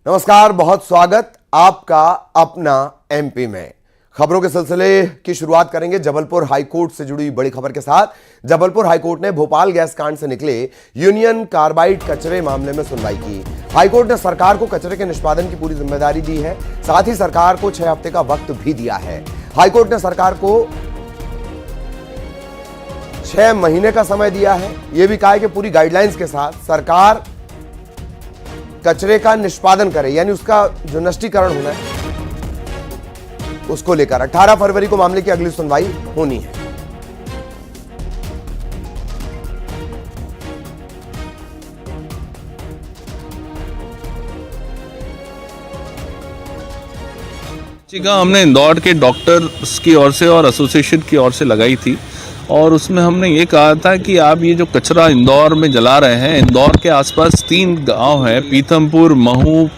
नमस्कार, बहुत स्वागत आपका अपना एमपी में। खबरों के सिलसिले की शुरुआत करेंगे जबलपुर हाईकोर्ट से जुड़ी बड़ी खबर के साथ। जबलपुर हाईकोर्ट ने भोपाल गैस कांड से निकले यूनियन कार्बाइड कचरे मामले में सुनवाई की। हाईकोर्ट ने सरकार को कचरे के निष्पादन की पूरी जिम्मेदारी दी है, साथ ही सरकार को 6 हफ्ते का वक्त भी दिया है। हाईकोर्ट ने सरकार को 6 महीने का समय दिया है। यह भी कहा है कि पूरी गाइडलाइंस के साथ सरकार कचरे का निष्पादन करे, यानी उसका जो नष्टीकरण होना है उसको लेकर 18 फरवरी को मामले की अगली सुनवाई होनी है। हमने इंदौर के डॉक्टर्स की ओर से और एसोसिएशन की ओर से लगाई थी और उसमें हमने ये कहा था कि आप ये जो कचरा इंदौर में जला रहे हैं, इंदौर के आसपास 3 गांव हैं, पीथमपुर, महू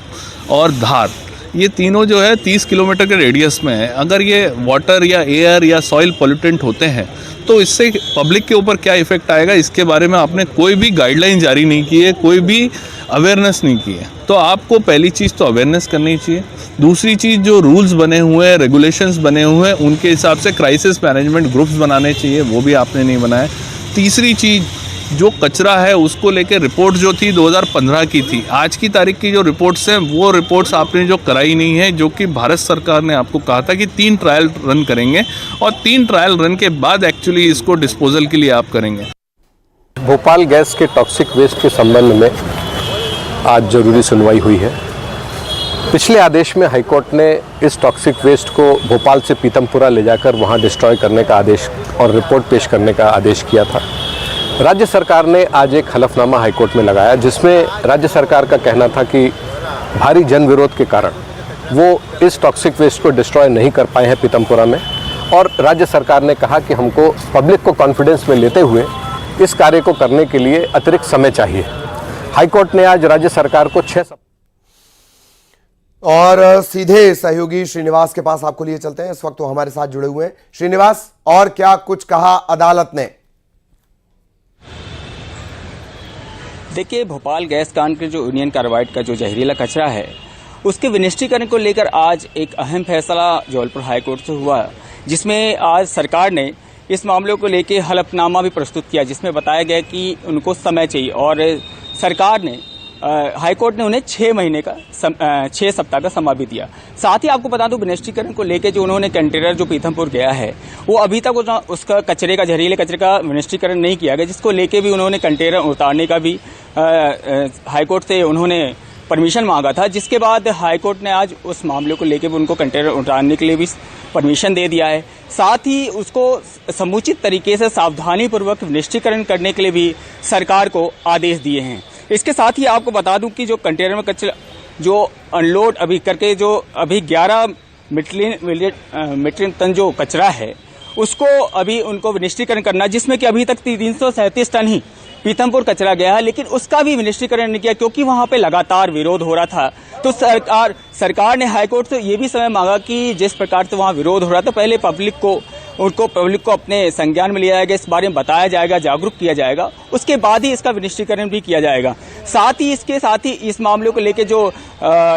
और धार, ये तीनों जो है 30 किलोमीटर के रेडियस में है। अगर ये वाटर या एयर या सॉइल पोल्यूटेंट होते हैं तो इससे पब्लिक के ऊपर क्या इफेक्ट आएगा, इसके बारे में आपने कोई भी गाइडलाइन जारी नहीं की है, कोई भी अवेयरनेस नहीं की है। तो आपको पहली चीज़ तो अवेयरनेस करनी चाहिए। दूसरी चीज़, जो रूल्स बने हुए हैं, रेगुलेशंस बने हुए हैं, उनके हिसाब से क्राइसिस मैनेजमेंट ग्रुप्स बनाने चाहिए, वो भी आपने नहीं बनाए। तीसरी चीज़, जो कचरा है उसको लेकर रिपोर्ट जो थी 2015 की थी, आज की तारीख की जो रिपोर्ट्स हैं वो रिपोर्ट्स आपने जो कराई नहीं है, जो कि भारत सरकार ने आपको कहा था कि 3 ट्रायल रन करेंगे और 3 ट्रायल रन के बाद एक्चुअली इसको डिस्पोजल के लिए आप करेंगे। भोपाल गैस के टॉक्सिक वेस्ट के संबंध में आज जरूरी सुनवाई हुई है। पिछले आदेश में हाईकोर्ट ने इस टॉक्सिक वेस्ट को भोपाल से पीतमपुरा ले जाकर वहां डिस्ट्रॉय करने का आदेश और रिपोर्ट पेश करने का आदेश किया था। राज्य सरकार ने आज एक हलफनामा हाईकोर्ट में लगाया, जिसमें राज्य सरकार का कहना था कि भारी जन विरोध के कारण वो इस टॉक्सिक वेस्ट को डिस्ट्रॉय नहीं कर पाए हैं पीतमपुरा में, और राज्य सरकार ने कहा कि हमको पब्लिक को कॉन्फिडेंस में लेते हुए इस कार्य को करने के लिए अतिरिक्त समय चाहिए। हाईकोर्ट ने आज राज्य सरकार को 6 और सीधे सहयोगी श्रीनिवास के पास आपको लिए चलते हैं। इस वक्त वो हमारे साथ जुड़े हुए हैं। श्रीनिवास, और क्या कुछ कहा अदालत ने? देखिए, भोपाल गैस कांड के जो यूनियन कार्बाइड का जो जहरीला कचरा है उसके विनिष्टीकरण को लेकर आज एक अहम फैसला जबलपुर हाईकोर्ट से हुआ, जिसमें आज सरकार ने इस मामले को लेकर हलफनामा भी प्रस्तुत किया, जिसमें बताया गया कि उनको समय चाहिए और सरकार ने हाईकोर्ट ने उन्हें 6 सप्ताह का समय भी दिया। साथ ही आपको बता दूं, विनिष्टीकरण को लेकर जो उन्होंने कंटेनर जो पीथमपुर गया है वो अभी तक उसका जहरीले कचरे का विनिष्टीकरण नहीं किया गया, जिसको लेके भी उन्होंने कंटेनर उतारने का भी हाईकोर्ट से उन्होंने परमिशन मांगा था, जिसके बाद हाईकोर्ट ने आज उस मामले को लेकर भी उनको कंटेनर उतारने के लिए भी परमिशन दे दिया है। साथ ही उसको समुचित तरीके से सावधानीपूर्वक विनिष्टीकरण करने के लिए भी सरकार को आदेश दिए हैं। इसके साथ ही आपको बता दूं कि जो कंटेनर में कचरा जो अनलोड अभी करके जो अभी 11 मीट्रिक टन जो कचरा है उसको अभी उनको विनिष्टीकरण करना, जिसमें कि अभी तक 337 टन ही पीथमपुर कचरा गया है, लेकिन उसका भी विनिष्टीकरण नहीं किया क्योंकि वहां पे लगातार विरोध हो रहा था। तो सरकार ने हाईकोर्ट से ये भी समय मांगा कि जिस प्रकार से वहां विरोध हो रहा था, पहले पब्लिक को अपने संज्ञान में लिया जाएगा, इस बारे में बताया जाएगा, जागरूक किया जाएगा, उसके बाद ही इसका विनिष्टीकरण भी किया जाएगा। साथ ही इस मामले को लेकर जो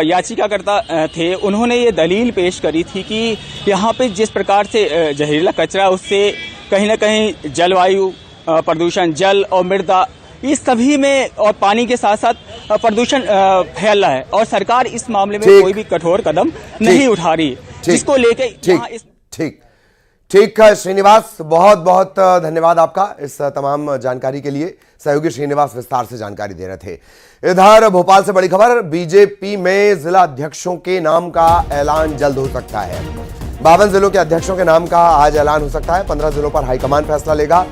याचिकाकर्ता थे उन्होंने ये दलील पेश करी थी कि यहाँ पे जिस प्रकार से जहरीला कचरा, उससे कहीं ना कहीं जलवायु प्रदूषण, जल और मृदा, इस सभी में और पानी के साथ साथ प्रदूषण फैल रहा है और सरकार इस मामले में कोई भी कठोर कदम नहीं उठा रही, जिसको लेके ठीक है श्रीनिवास, बहुत बहुत धन्यवाद आपका इस तमाम जानकारी के लिए। सहयोगी श्रीनिवास विस्तार से जानकारी दे रहे थे। इधर भोपाल से बड़ी खबर, बीजेपी में जिला अध्यक्षों के नाम का ऐलान जल्द हो सकता है। 52 जिलों के अध्यक्षों के नाम का आज ऐलान हो सकता है। 15 जिलों पर हाईकमान फैसला लेगा।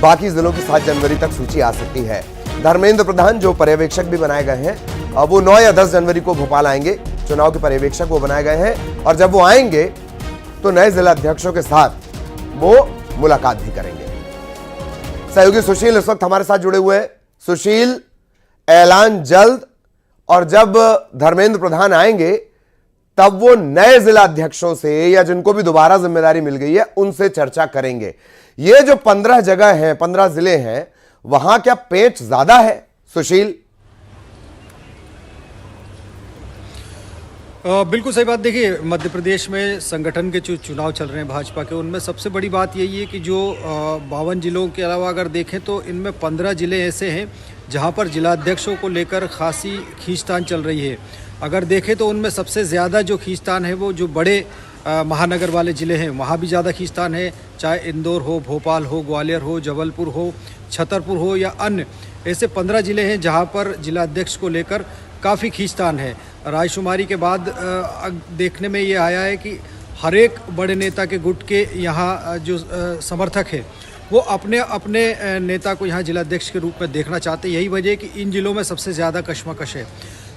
बाकी जिलों की 7 जनवरी तक सूची आ सकती है। धर्मेंद्र प्रधान जो पर्यवेक्षक भी बनाए गए हैं, अब वो 9 या 10 जनवरी को भोपाल आएंगे। चुनाव के पर्यवेक्षक वो बनाए गए हैं और जब वो आएंगे तो नए जिला अध्यक्षों के साथ वो मुलाकात भी करेंगे। सहयोगी सुशील इस वक्त हमारे साथ जुड़े हुए हैं। सुशील, ऐलान जल्द, और जब धर्मेंद्र प्रधान आएंगे तब वो नए जिला अध्यक्षों से या जिनको भी दोबारा जिम्मेदारी मिल गई है उनसे चर्चा करेंगे। ये जो 15 जगह हैं, 15 जिले हैं, वहां क्या पेच ज्यादा है सुशील? बिल्कुल सही बात। देखिए, मध्य प्रदेश में संगठन के जो चुनाव चल रहे हैं भाजपा के, उनमें सबसे बड़ी बात यही है कि जो 52 जिलों के अलावा अगर देखें तो इनमें 15 ज़िले ऐसे हैं जहां पर जिलाध्यक्षों को लेकर खासी खींचतान चल रही है। अगर देखें तो उनमें सबसे ज़्यादा जो खींचतान है वो जो बड़े महानगर वाले ज़िले हैं वहाँ भी ज़्यादा खींचतान है, चाहे इंदौर हो, भोपाल हो, ग्वालियर हो, जबलपुर हो, छतरपुर हो या अन्य ऐसे 15 ज़िले हैं जहाँ पर जिलाध्यक्ष को लेकर काफ़ी खींचतान है। रायशुमारी के बाद देखने में ये आया है कि हर एक बड़े नेता के गुट के यहाँ जो समर्थक है वो अपने अपने नेता को यहाँ जिलाध्यक्ष के रूप में देखना चाहते हैं। यही वजह है कि इन जिलों में सबसे ज़्यादा कशमकश है।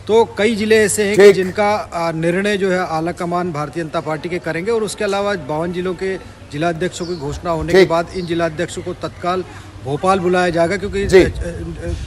तो कई जिले ऐसे हैं कि जिनका निर्णय जो है आला कमान भारतीय जनता पार्टी के करेंगे, और उसके अलावा 52 जिलों के जिलाध्यक्षों की घोषणा होने के बाद इन जिलाध्यक्षों को तत्काल भोपाल बुलाया जाएगा, क्योंकि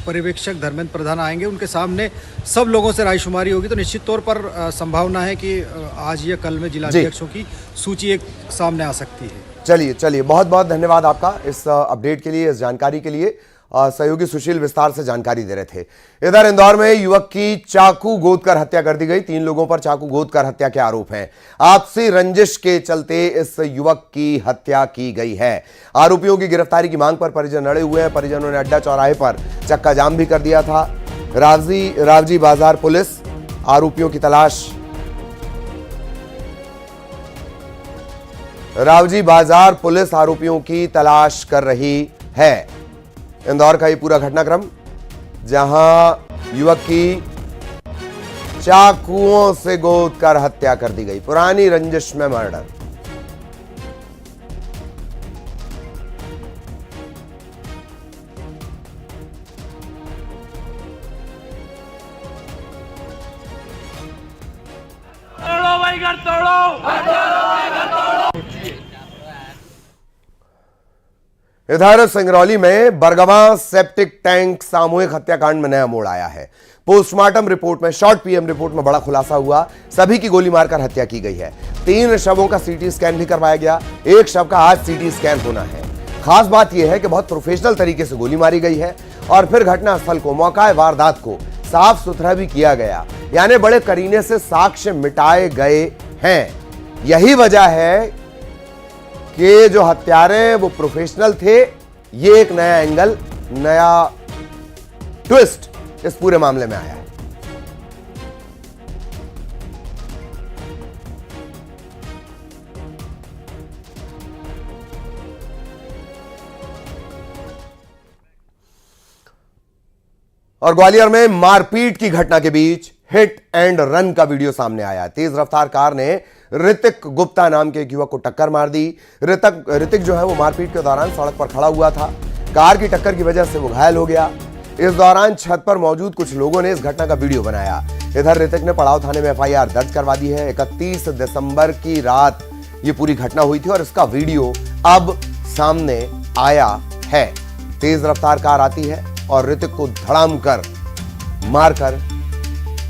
पर्यवेक्षक धर्मेंद्र प्रधान आएंगे, उनके सामने सब लोगों से रायशुमारी होगी। तो निश्चित तौर पर संभावना है कि आज या कल में जिलाध्यक्षों की सूची एक सामने आ सकती है। चलिए बहुत बहुत धन्यवाद आपका इस अपडेट के लिए, इस जानकारी के लिए। सहयोगी सुशील विस्तार से जानकारी दे रहे थे। इधर इंदौर में युवक की चाकू गोद कर हत्या कर दी गई। 3 लोगों पर चाकू गोद कर हत्या के आरोप हैं। आपसी रंजिश के चलते इस युवक की हत्या की गई है। आरोपियों की गिरफ्तारी की मांग पर परिजन अड़े हुए हैं। परिजनों ने अड्डा चौराहे पर चक्का जाम भी कर दिया था। रावजी बाजार पुलिस आरोपियों की तलाश रावजी बाजार पुलिस आरोपियों की तलाश कर रही है। इंदौर का ये पूरा घटनाक्रम, जहां युवक की चाकुओं से गोद कर हत्या कर दी गई। पुरानी रंजिश में मर्डर। तोड़ो भाई, घर तोड़ो। इधर सिंगरौली में बरगवा सेप्टिक टैंक सामूहिक हत्याकांड में नया मोड़ आया है। पोस्टमार्टम रिपोर्ट में, शॉर्ट पीएम रिपोर्ट में बड़ा खुलासा हुआ। सभी की गोली मारकर हत्या की गई है। 3 शवों का सीटी स्कैन भी करवाया गया। 1 शव का आज सीटी स्कैन होना है। खास बात यह है कि बहुत प्रोफेशनल तरीके से गोली मारी गई है और फिर घटनास्थल को, मौका वारदात को साफ सुथरा भी किया गया, यानी बड़े करीने से साक्ष्य मिटाए गए हैं। यही वजह है कि जो हत्यारे वो प्रोफेशनल थे। ये एक नया एंगल, नया ट्विस्ट इस पूरे मामले में आया है। और ग्वालियर में मारपीट की घटना के बीच हिट एंड रन का वीडियो सामने आया। तेज रफ्तार कार ने ऋतिक गुप्ता नाम के एक युवक को टक्कर मार दी। ऋतिक जो है वो मारपीट के दौरान सड़क पर खड़ा हुआ था। कार की टक्कर की वजह से वो घायल हो गया। इस दौरान छत पर मौजूद कुछ लोगों ने इस घटना का वीडियो बनाया। इधर ऋतिक ने पड़ाव थाने में FIR दर्ज करवा दी है। 31 दिसंबर की रात ये पूरी घटना हुई थी और इसका वीडियो अब सामने आया है। तेज रफ्तार कार आती है और ऋतिक को धड़ाम कर मारकर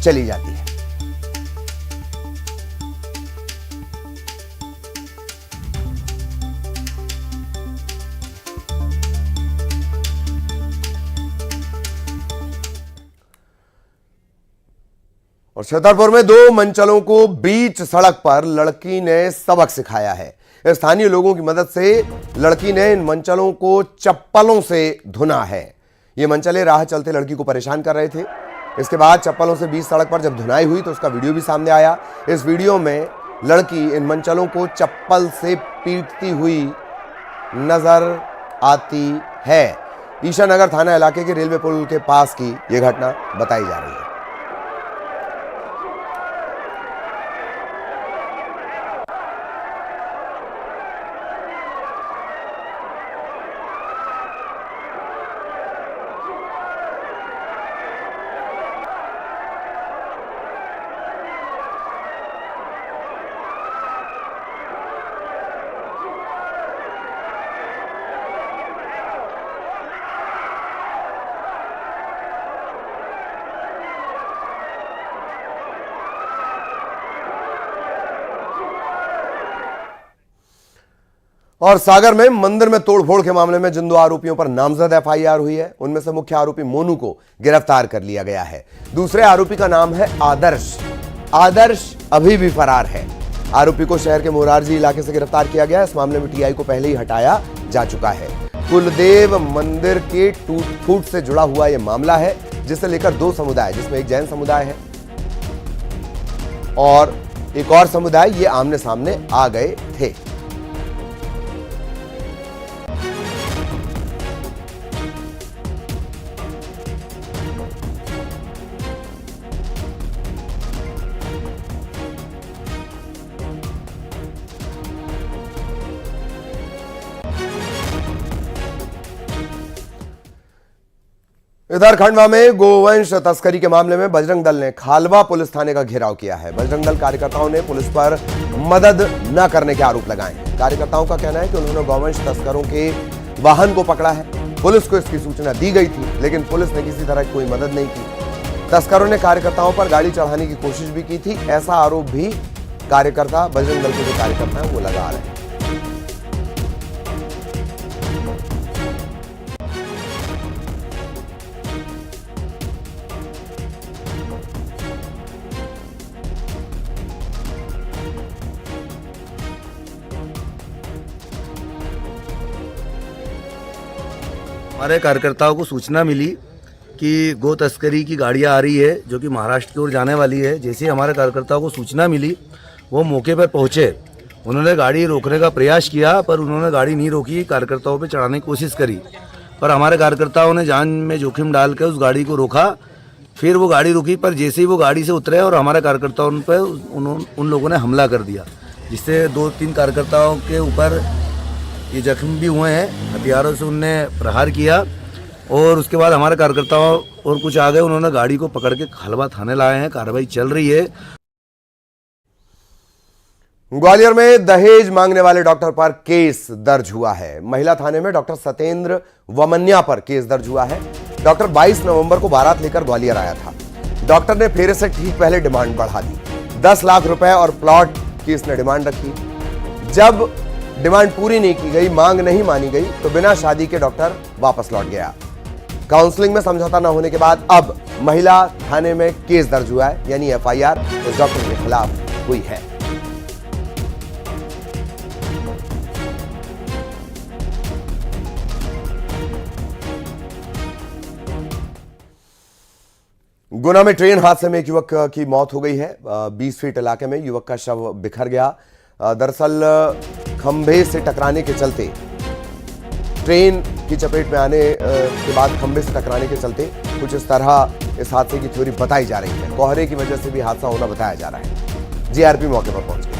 चली जाती है। और छतरपुर में 2 मंचलों को बीच सड़क पर लड़की ने सबक सिखाया है। स्थानीय लोगों की मदद से लड़की ने इन मंचलों को चप्पलों से धुना है। ये मंचले राह चलते लड़की को परेशान कर रहे थे। इसके बाद चप्पलों से बीच सड़क पर जब धुनाई हुई तो उसका वीडियो भी सामने आया। इस वीडियो में लड़की इन मंचलों को चप्पल से पीटती हुई नजर आती है। ईशानगर थाना इलाके के रेलवे पुल के पास की यह घटना बताई जा रही है। और सागर में मंदिर में तोड़फोड़ के मामले में जिन 2 आरोपियों पर नामजद FIR हुई है, उनमें से मुख्य आरोपी मोनू को गिरफ्तार कर लिया गया है। दूसरे आरोपी का नाम है आदर्श अभी भी फरार है। आरोपी को शहर के मोरारजी इलाके से गिरफ्तार किया गया। इस मामले में टीआई को पहले ही हटाया जा चुका है। कुलदेव मंदिर के टूट फूट से जुड़ा हुआ यह मामला है, जिसे लेकर दो समुदाय, जिसमें एक जैन समुदाय है और एक और समुदाय, ये आमने सामने आ गए थे। इधर खंडवा में गोवंश तस्करी के मामले में बजरंग दल ने खालवा पुलिस थाने का घेराव किया है। बजरंग दल कार्यकर्ताओं ने पुलिस पर मदद न करने के आरोप लगाए हैं। कार्यकर्ताओं का कहना है कि उन्होंने गोवंश तस्करों के वाहन को पकड़ा है। पुलिस को इसकी सूचना दी गई थी, लेकिन पुलिस ने किसी तरह की कोई मदद नहीं की। तस्करों ने कार्यकर्ताओं पर गाड़ी चढ़ाने की कोशिश भी की थी। ऐसा आरोप भी कार्यकर्ता, बजरंग दल के जो कार्यकर्ता हैं, वो लगा रहे हैं। हमारे कार्यकर्ताओं को सूचना मिली कि गो तस्करी की गाड़ियां आ रही है जो कि महाराष्ट्र की ओर जाने वाली है। जैसे ही हमारे कार्यकर्ताओं को सूचना मिली, वो मौके पर पहुंचे। उन्होंने गाड़ी रोकने का प्रयास किया, पर उन्होंने गाड़ी नहीं रोकी। कार्यकर्ताओं पे चढ़ाने की कोशिश करी, पर हमारे कार्यकर्ताओं ने जान में जोखिम डाल कर उस गाड़ी को रोका। फिर वो गाड़ी रुकी, पर जैसे ही वो गाड़ी से उतरे और हमारे कार्यकर्ताओं पर उन लोगों ने हमला कर दिया, जिससे 2-3 कार्यकर्ताओं के ऊपर ये जख्म भी हुए हैं। हथियारों से उनने प्रहार किया और उसके बाद हमारे कार्यकर्ताओं और कुछ आ गए। उन्होंने गाड़ी को पकड़ के खालवा थाने लाए हैं। कार्रवाई चल रही है। ग्वालियर में दहेज मांगने वाले डॉक्टर पर केस दर्ज हुआ है। महिला थाने में डॉक्टर सत्येंद्र वमन्या पर केस दर्ज हुआ है। डॉक्टर 22 नवंबर को बारात लेकर ग्वालियर आया था। डॉक्टर ने फेरे से ठीक पहले डिमांड बढ़ा दी। 10 लाख रुपए और प्लॉट की इसने डिमांड रखी। जब डिमांड पूरी नहीं की गई, मांग नहीं मानी गई, तो बिना शादी के डॉक्टर वापस लौट गया। काउंसलिंग में समझौता न होने के बाद अब महिला थाने में केस दर्ज हुआ है, यानी एफआईआर इस डॉक्टर के खिलाफ हुई है। गुना में ट्रेन हादसे में एक युवक की मौत हो गई है। 20 फीट इलाके में युवक का शव बिखर गया। दरअसल खंभे से टकराने के चलते, ट्रेन की चपेट में आने के बाद खंभे से टकराने के चलते कुछ इस तरह इस हादसे की थ्योरी बताई जा रही है। कोहरे की वजह से भी हादसा होना बताया जा रहा है। जीआरपी मौके पर पहुंच गई।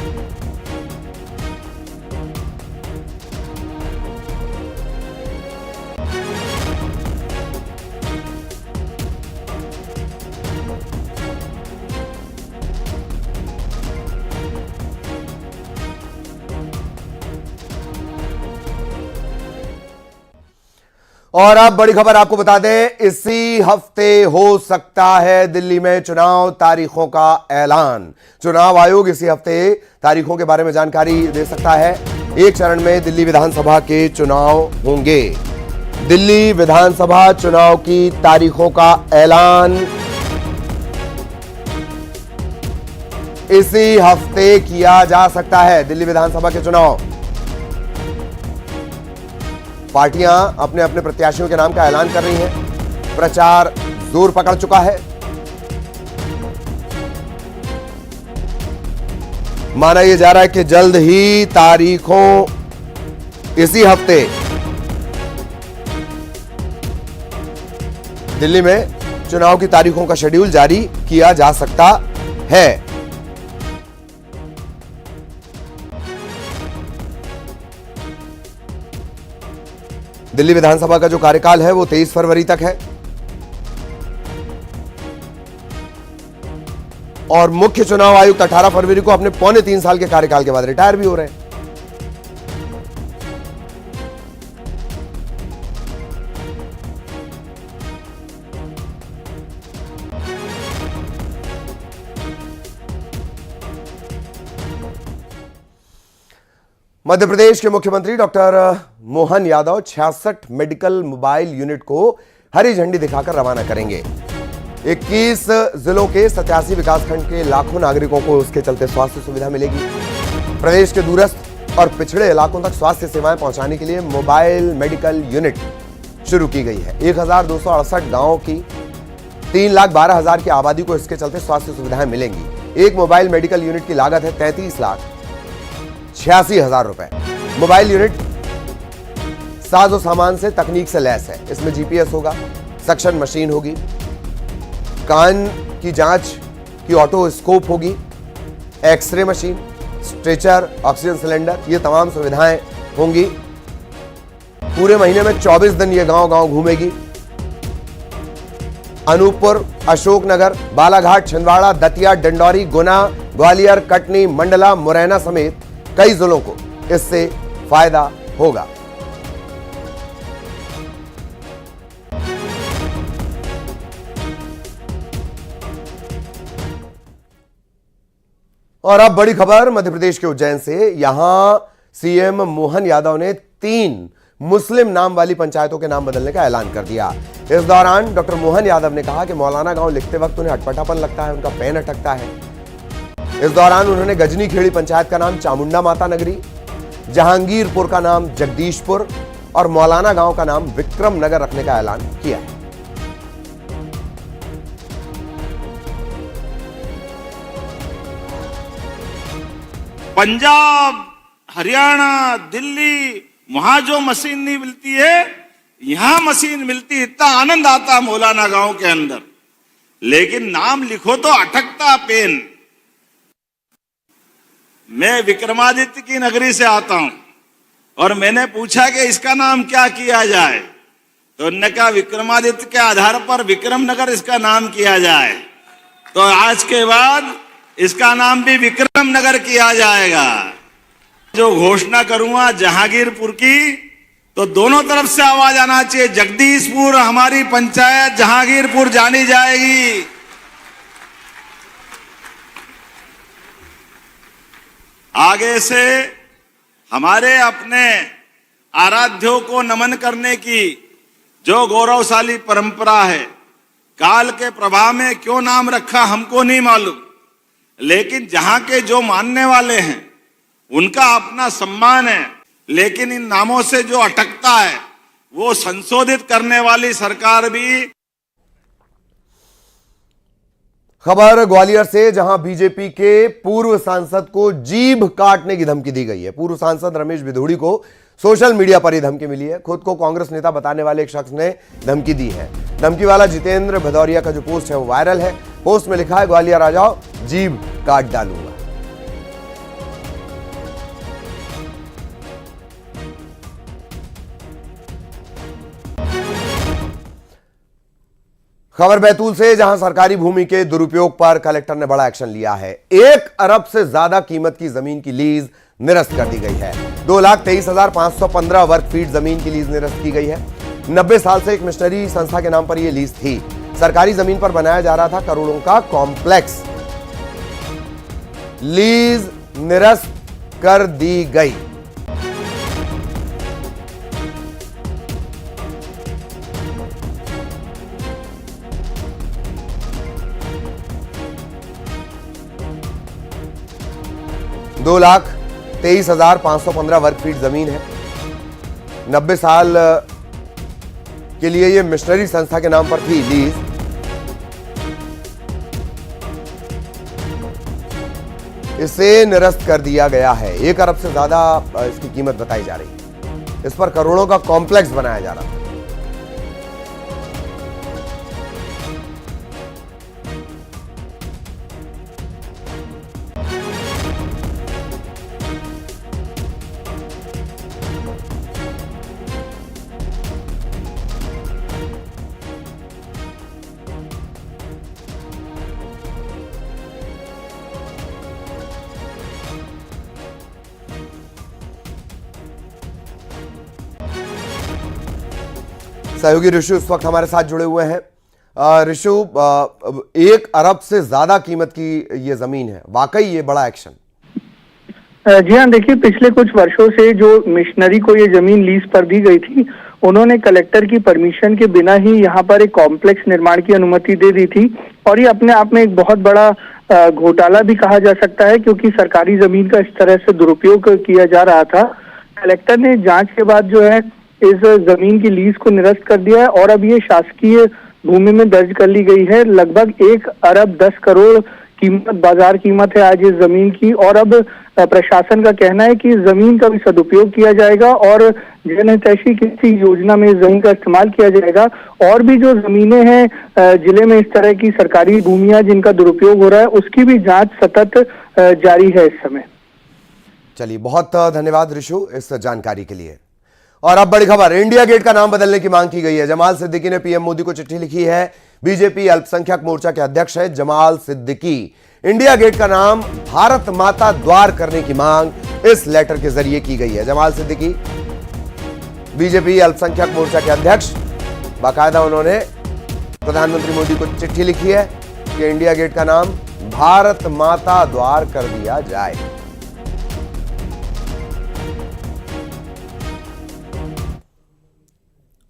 और अब बड़ी खबर आपको बता दें, इसी हफ्ते हो सकता है दिल्ली में चुनाव तारीखों का ऐलान। चुनाव आयोग इसी हफ्ते तारीखों के बारे में जानकारी दे सकता है। एक चरण में दिल्ली विधानसभा के चुनाव होंगे। दिल्ली विधानसभा चुनाव की तारीखों का ऐलान इसी हफ्ते किया जा सकता है। दिल्ली विधानसभा के चुनाव, पार्टियां अपने अपने प्रत्याशियों के नाम का ऐलान कर रही हैं। प्रचार जोर पकड़ चुका है। माना यह जा रहा है कि जल्द ही तारीखों, इसी हफ्ते दिल्ली में चुनाव की तारीखों का शेड्यूल जारी किया जा सकता है। दिल्ली विधानसभा का जो कार्यकाल है वो 23 फरवरी तक है और मुख्य चुनाव आयुक्त 18 फरवरी को अपने 3.25 साल के कार्यकाल के बाद रिटायर भी हो रहे हैं। मध्य प्रदेश के मुख्यमंत्री doctor Mohan Yadav 66 medical mobile unit को हरी झंडी दिखाकर रवाना करेंगे। 21 जिलों के 87 विकासखंड के लाखों नागरिकों को उसके चलते स्वास्थ्य सुविधा मिलेगी। प्रदेश के दूरस्थ और पिछड़े इलाकों तक स्वास्थ्य सेवाएं पहुंचाने के लिए मोबाइल मेडिकल यूनिट शुरू की गई है। 1268 गांवों की 3,12,000 की आबादी को इसके चलते स्वास्थ्य सुविधाएं मिलेंगी। एक मोबाइल मेडिकल यूनिट की लागत है 33,86,000 रुपए। मोबाइल यूनिट साजो सामान से तकनीक से लैस है। इसमें जीपीएस होगा, सक्शन मशीन होगी, कान की जांच की ऑटोस्कोप होगी, X ray machine, stretcher, oxygen cylinder, ये तमाम सुविधाएं होंगी। पूरे महीने में 24 दिन ये गांव-गांव घूमेगी। अनूपपुर, अशोकनगर, बालाघाट, छिंदवाड़ा, दतिया, डिंडौरी, गुना, ग्वालियर, कटनी, मंडला, मुरैना समेत कई जिलों को इससे फायदा होगा। और अब बड़ी खबर मध्य प्रदेश के उज्जैन से। यहां सीएम मोहन यादव ने 3 मुस्लिम नाम वाली पंचायतों के नाम बदलने का ऐलान कर दिया। इस दौरान डॉक्टर मोहन यादव ने कहा कि मौलाना गांव लिखते वक्त उन्हें अटपटापन लगता है, उनका पेन अटकता है। इस दौरान उन्होंने गजनी खेड़ी पंचायत का नाम चामुंडा माता नगरी, जहांगीरपुर का नाम जगदीशपुर और मौलाना गांव का नाम विक्रम नगर रखने का ऐलान किया है। पंजाब, हरियाणा, दिल्ली, वहां जो मशीन नहीं मिलती है, यहां मशीन मिलती। इतना आनंद आता मौलाना गांव के अंदर, लेकिन नाम लिखो तो अटकता पेन। मैं विक्रमादित्य की नगरी से आता हूं और मैंने पूछा कि इसका नाम क्या किया जाए, तो उन्होंने कहा विक्रमादित्य के आधार पर विक्रम नगर इसका नाम किया जाए। तो आज के बाद इसका नाम भी विक्रम नगर किया जाएगा। जो घोषणा करूंगा जहांगीरपुर की, तो दोनों तरफ से आवाज आना चाहिए, जगदीशपुर हमारी पंचायत जहांगीरपुर जानी जाएगी। आगे से हमारे अपने आराध्यों को नमन करने की जो गौरवशाली परंपरा है, काल के प्रभाव में क्यों नाम रखा हमको नहीं मालूम, लेकिन जहां के जो मानने वाले हैं उनका अपना सम्मान है। लेकिन इन नामों से जो अटकता है वो संशोधित करने वाली सरकार भी। खबर ग्वालियर से, जहां बीजेपी के पूर्व सांसद को जीभ काटने की धमकी दी गई है। पूर्व सांसद रमेश भिदोड़ी को सोशल मीडिया पर यह धमकी मिली है। खुद को कांग्रेस नेता बताने वाले एक शख्स ने धमकी दी है। धमकी वाला जितेंद्र भदौरिया का जो पोस्ट है वो वायरल है। पोस्ट में लिखा है, ग्वालियर आ जाओ, जीभ काट डालूंगा। खबर बैतूल से, जहां सरकारी भूमि के दुरुपयोग पर कलेक्टर ने बड़ा एक्शन लिया है। 1 अरब से ज्यादा कीमत की जमीन की लीज निरस्त कर दी गई है। 2,23,515 वर्ग फीट जमीन की लीज निरस्त की गई है। 90 साल से एक मिशनरी संस्था के नाम पर यह लीज थी। सरकारी जमीन पर बनाया जा रहा था करोड़ों का कॉम्प्लेक्स। लीज निरस्त कर दी गई। दो 2,23,515 वर्ग फीट जमीन है। 90 साल के लिए यह मिशनरी संस्था के नाम पर थी लीज। इसे निरस्त कर दिया गया है। 1 अरब से ज्यादा इसकी कीमत बताई जा रही है। इस पर करोड़ों का कॉम्प्लेक्स बनाया जा रहा है। सहयोगी ऋषु इस वक्त हमारे साथ जुड़े हुए हैं। ऋषु, 1 अरब से ज्यादा कीमत की ये जमीन है, वाकई ये बड़ा एक्शन? जी हाँ, देखिए पिछले कुछ वर्षों से जो मिशनरी को ये जमीन लीज पर दी गई थी उन्होंने कलेक्टर की परमिशन के बिना ही यहाँ पर एक कॉम्प्लेक्स निर्माण की अनुमति दे दी थी। और ये अपने आप में एक बहुत बड़ा घोटाला भी कहा जा सकता है, क्योंकि सरकारी जमीन का इस तरह से दुरुपयोग किया जा रहा था। कलेक्टर ने जांच के बाद जो है इस जमीन की लीज को निरस्त कर दिया है और अब ये शासकीय भूमि में दर्ज कर ली गई है। लगभग 1 अरब 10 करोड़ कीमत, बाजार कीमत है आज इस जमीन की। और अब प्रशासन का कहना है कि जमीन का भी सदुपयोग किया जाएगा और जनहितैषी किसी योजना में इस जमीन का इस्तेमाल किया जाएगा। और भी जो जमीनें हैं जिले में इस तरह की सरकारी भूमियां जिनका दुरुपयोग हो रहा है, उसकी भी जांच सतत जारी है इस समय। चलिए, बहुत धन्यवाद ऋषु इस जानकारी के लिए। और अब बड़ी खबर, इंडिया गेट का नाम बदलने की मांग की गई है। जमाल सिद्दीकी ने पीएम मोदी को चिट्ठी लिखी है। बीजेपी अल्पसंख्यक मोर्चा के अध्यक्ष है जमाल सिद्दीकी। इंडिया गेट का नाम भारत माता द्वार करने की मांग इस लेटर के जरिए की गई है। जमाल सिद्दीकी बीजेपी अल्पसंख्यक मोर्चा के अध्यक्ष, बाकायदा उन्होंने प्रधानमंत्री मोदी को चिट्ठी लिखी है कि इंडिया गेट का नाम भारत माता द्वार कर दिया जाए।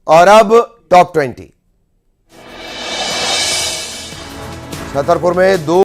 और अब टॉप 20। छतरपुर में 2